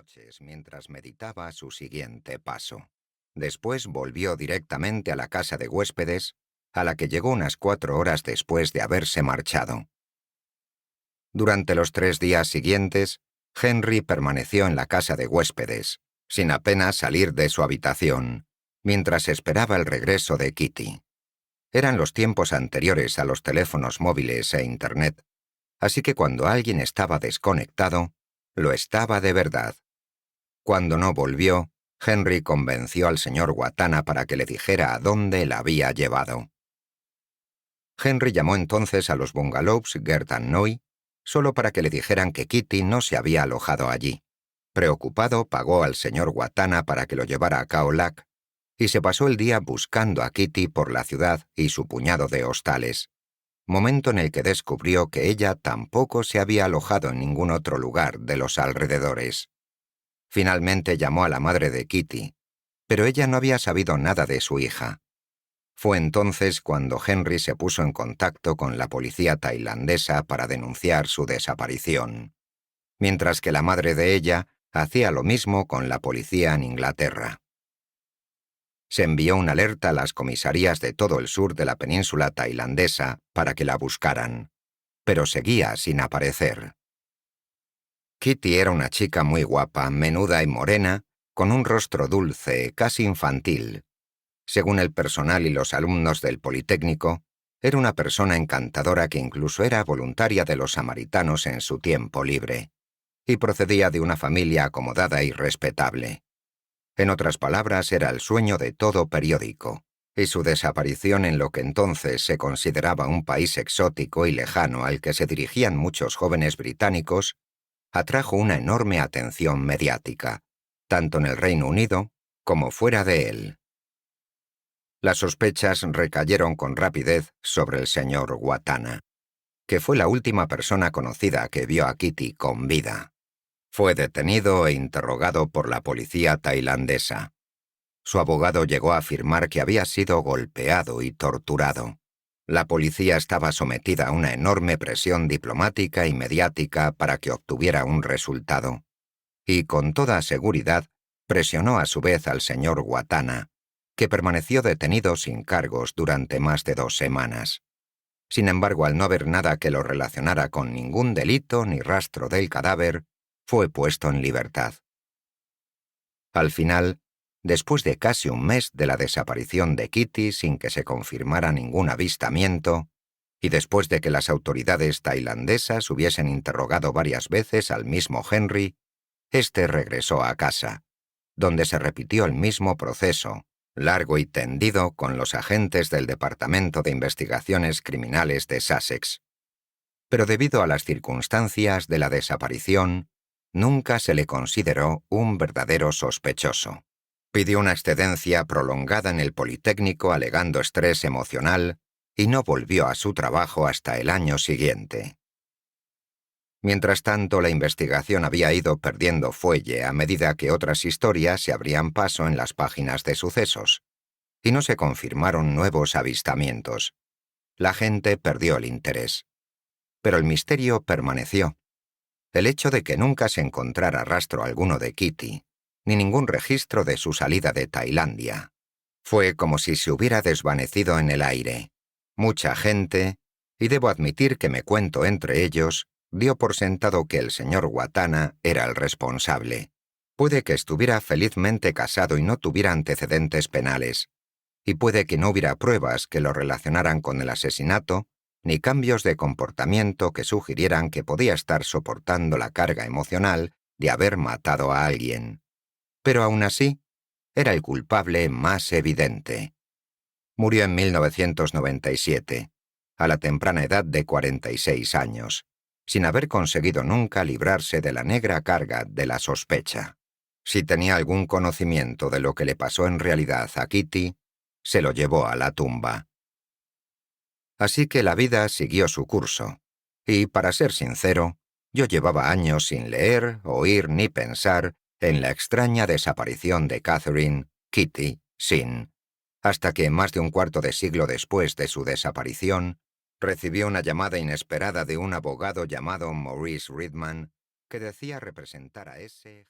noches mientras meditaba su siguiente paso. Después volvió directamente a la casa de huéspedes, a la que llegó unas 4 horas después de haberse marchado. Durante los 3 días siguientes, Henry permaneció en la casa de huéspedes, sin apenas salir de su habitación, mientras esperaba el regreso de Kitty. Eran los tiempos anteriores a los teléfonos móviles e Internet, así que cuando alguien estaba desconectado, lo estaba de verdad. Cuando no volvió, Henry convenció al señor Watana para que le dijera a dónde la había llevado. Henry llamó entonces a los bungalows Gert and Noy, solo para que le dijeran que Kitty no se había alojado allí. Preocupado, pagó al señor Watana para que lo llevara a Khao Lak, y se pasó el día buscando a Kitty por la ciudad y su puñado de hostales, momento en el que descubrió que ella tampoco se había alojado en ningún otro lugar de los alrededores. Finalmente llamó a la madre de Kitty, pero ella no había sabido nada de su hija. Fue entonces cuando Henry se puso en contacto con la policía tailandesa para denunciar su desaparición, mientras que la madre de ella hacía lo mismo con la policía en Inglaterra. Se envió una alerta a las comisarías de todo el sur de la península tailandesa para que la buscaran, pero seguía sin aparecer. Kitty era una chica muy guapa, menuda y morena, con un rostro dulce, casi infantil. Según el personal y los alumnos del Politécnico, era una persona encantadora que incluso era voluntaria de los samaritanos en su tiempo libre, y procedía de una familia acomodada y respetable. En otras palabras, era el sueño de todo periódico, y su desaparición en lo que entonces se consideraba un país exótico y lejano al que se dirigían muchos jóvenes británicos, atrajo una enorme atención mediática, tanto en el Reino Unido como fuera de él. Las sospechas recayeron con rapidez sobre el señor Watana, que fue la última persona conocida que vio a Kitty con vida. Fue detenido e interrogado por la policía tailandesa. Su abogado llegó a afirmar que había sido golpeado y torturado. La policía estaba sometida a una enorme presión diplomática y mediática para que obtuviera un resultado. Y con toda seguridad, presionó a su vez al señor Watana, que permaneció detenido sin cargos durante más de 2 semanas. Sin embargo, al no haber nada que lo relacionara con ningún delito ni rastro del cadáver, fue puesto en libertad. Al final, después de casi un mes de la desaparición de Kitty sin que se confirmara ningún avistamiento, y después de que las autoridades tailandesas hubiesen interrogado varias veces al mismo Henry, este regresó a casa, donde se repitió el mismo proceso, largo y tendido, con los agentes del Departamento de Investigaciones Criminales de Sussex. Pero debido a las circunstancias de la desaparición, nunca se le consideró un verdadero sospechoso. Pidió una excedencia prolongada en el Politécnico alegando estrés emocional y no volvió a su trabajo hasta el año siguiente. Mientras tanto, la investigación había ido perdiendo fuelle a medida que otras historias se abrían paso en las páginas de sucesos, y no se confirmaron nuevos avistamientos. La gente perdió el interés. Pero el misterio permaneció. El hecho de que nunca se encontrara rastro alguno de Kitty, ni ningún registro de su salida de Tailandia, fue como si se hubiera desvanecido en el aire. Mucha gente, y debo admitir que me cuento entre ellos, dio por sentado que el señor Watana era el responsable. Puede que estuviera felizmente casado y no tuviera antecedentes penales, y puede que no hubiera pruebas que lo relacionaran con el asesinato, ni cambios de comportamiento que sugirieran que podía estar soportando la carga emocional de haber matado a alguien. Pero aún así, era el culpable más evidente. Murió en 1997, a la temprana edad de 46 años, sin haber conseguido nunca librarse de la negra carga de la sospecha. Si tenía algún conocimiento de lo que le pasó en realidad a Kitty, se lo llevó a la tumba. Así que la vida siguió su curso, y, para ser sincero, yo llevaba años sin leer, oír ni pensar en la extraña desaparición de Catherine, Kitty, Sin, hasta que, más de un cuarto de siglo después de su desaparición, recibí una llamada inesperada de un abogado llamado Maurice Ridman, que decía representar a ese